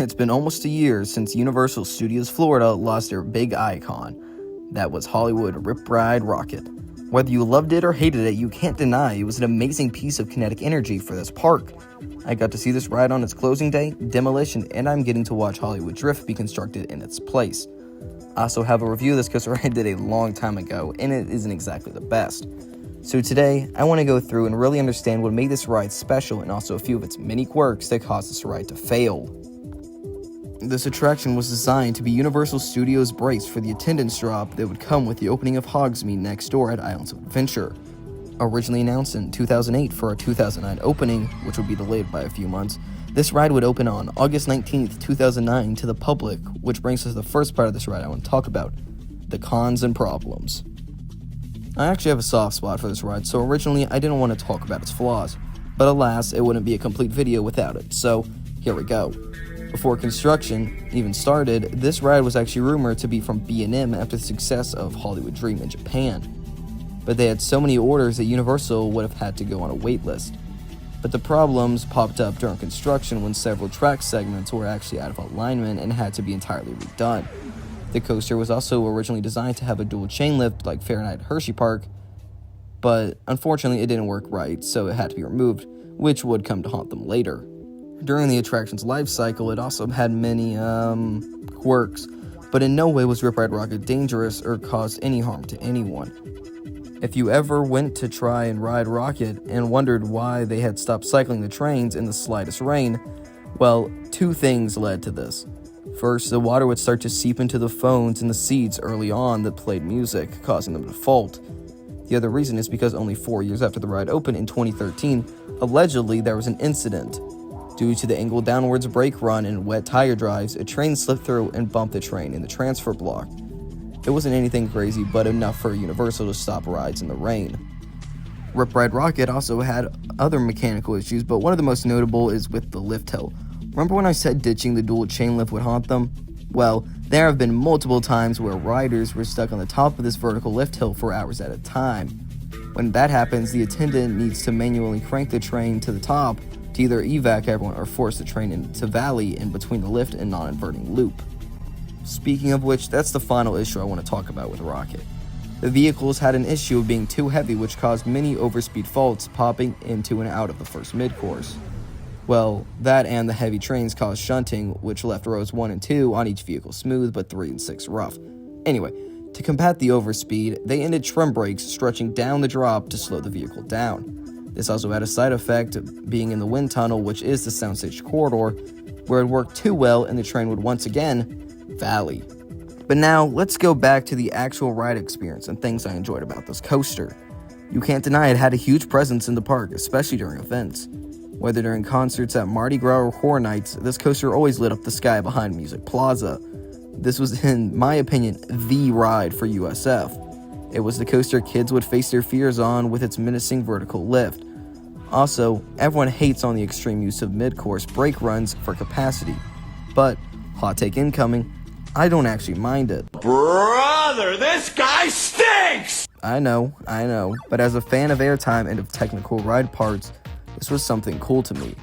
It's been almost a year since Universal Studios Florida lost their big icon. That was Hollywood Rip Ride Rockit. Whether you loved it or hated it, you can't deny it was an amazing piece of kinetic energy for this park. I got to see this ride on its closing day, demolition, and I'm getting to watch Hollywood Drift be constructed in its place. I also have a review of this coaster I did a long time ago, and it isn't exactly the best. So today, I want to go through and really understand what made this ride special and also a few of its many quirks that caused this ride to fail. This attraction was designed to be Universal Studios' brace for the attendance drop that would come with the opening of Hogsmeade next door at Islands of Adventure. Originally announced in 2008 for a 2009 opening, which would be delayed by a few months, this ride would open on August 19th, 2009 to the public, which brings us to the first part of this ride I want to talk about, the cons and problems. I actually have a soft spot for this ride, so originally I didn't want to talk about its flaws, but alas, it wouldn't be a complete video without it, so here we go. Before construction even started, this ride was actually rumored to be from B&M after the success of Hollywood Dream in Japan. But they had so many orders that Universal would have had to go on a wait list. But the problems popped up during construction when several track segments were actually out of alignment and had to be entirely redone. The coaster was also originally designed to have a dual chain lift like Fahrenheit Hershey Park, but unfortunately it didn't work right, so it had to be removed, which would come to haunt them later. During the attraction's life cycle, it also had many, quirks, but in no way was Rip Ride Rockit dangerous or caused any harm to anyone. If you ever went to try and ride Rockit and wondered why they had stopped cycling the trains in the slightest rain, well, two things led to this. First, the water would start to seep into the phones in the seats early on that played music, causing them to fault. The other reason is because only 4 years after the ride opened in 2013, allegedly there was an incident. Due to the angled downwards brake run and wet tire drives, a train slipped through and bumped the train in the transfer block. It wasn't anything crazy, but enough for Universal to stop rides in the rain. Rip Ride Rockit also had other mechanical issues, but one of the most notable is with the lift hill. Remember when I said ditching the dual chain lift would haunt them? Well, there have been multiple times where riders were stuck on the top of this vertical lift hill for hours at a time. When that happens, the attendant needs to manually crank the train to the top to either evac everyone or force the train into valley in between the lift and non-inverting loop. Speaking of which, that's the final issue I want to talk about with Rockit. The vehicles had an issue of being too heavy, which caused many overspeed faults popping into and out of the first mid-course. Well, that and the heavy trains caused shunting, which left rows 1 and 2 on each vehicle smooth, but 3 and 6 rough. Anyway, to combat the overspeed, they ended trim brakes stretching down the drop to slow the vehicle down. This also had a side effect of being in the wind tunnel, which is the soundstage corridor, where it worked too well and the train would once again valley. But now, let's go back to the actual ride experience and things I enjoyed about this coaster. You can't deny it had a huge presence in the park, especially during events. Whether during concerts at Mardi Gras or Horror Nights, this coaster always lit up the sky behind Music Plaza. This was, in my opinion, the ride for USF. It was the coaster kids would face their fears on with its menacing vertical lift. Also, everyone hates on the extreme use of mid-course brake runs for capacity. But, hot take incoming, I don't actually mind it. Brother, this guy stinks! I know, but as a fan of airtime and of technical ride parts, this was something cool to me.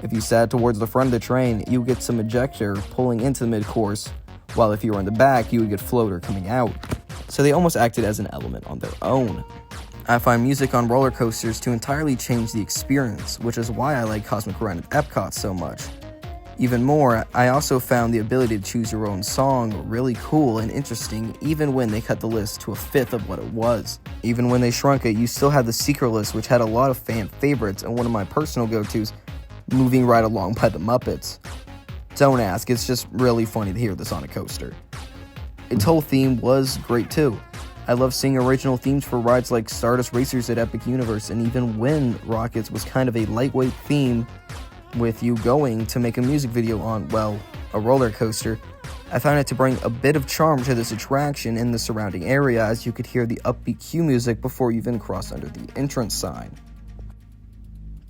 If you sat towards the front of the train, you would get some ejector pulling into the mid-course, while if you were in the back, you would get floater coming out. So they almost acted as an element on their own. I find music on roller coasters to entirely change the experience, which is why I like Cosmic Run at Epcot so much. Even more, I also found the ability to choose your own song really cool and interesting, even when they cut the list to a fifth of what it was. Even when they shrunk it, you still had the secret list, which had a lot of fan favorites, and one of my personal go-tos, Moving Right Along by the Muppets. Don't ask, it's just really funny to hear this on a coaster. Its whole theme was great too. I love seeing original themes for rides like Stardust Racers at Epic Universe, and even when Rockets was kind of a lightweight theme with you going to make a music video on, well, a roller coaster, I found it to bring a bit of charm to this attraction in the surrounding area, as you could hear the upbeat cue music before you even crossed under the entrance sign.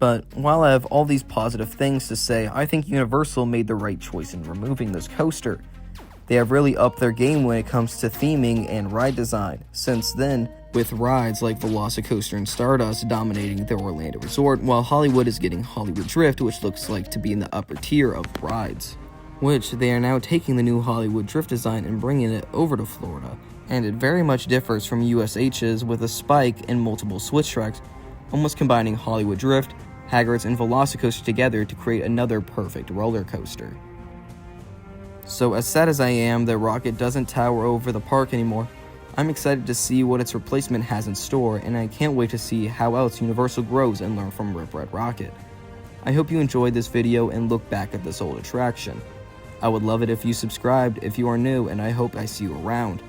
But while I have all these positive things to say, I think Universal made the right choice in removing this coaster. They have really upped their game when it comes to theming and ride design. Since then, with rides like Velocicoaster and Stardust dominating their Orlando resort, while Hollywood is getting Hollywood Drift, which looks like to be in the upper tier of rides. which they are now taking the new Hollywood Drift design and bringing it over to Florida. And it very much differs from USH's with a spike and multiple switch tracks, almost combining Hollywood Drift, Hagrids, and Velocicoaster together to create another perfect roller coaster. So as sad as I am that Rockit doesn't tower over the park anymore, I'm excited to see what its replacement has in store, and I can't wait to see how else Universal grows and learn from Rip Ride Rockit. I hope you enjoyed this video and look back at this old attraction. I would love it if you subscribed if you are new, and I hope I see you around.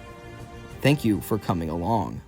Thank you for coming along.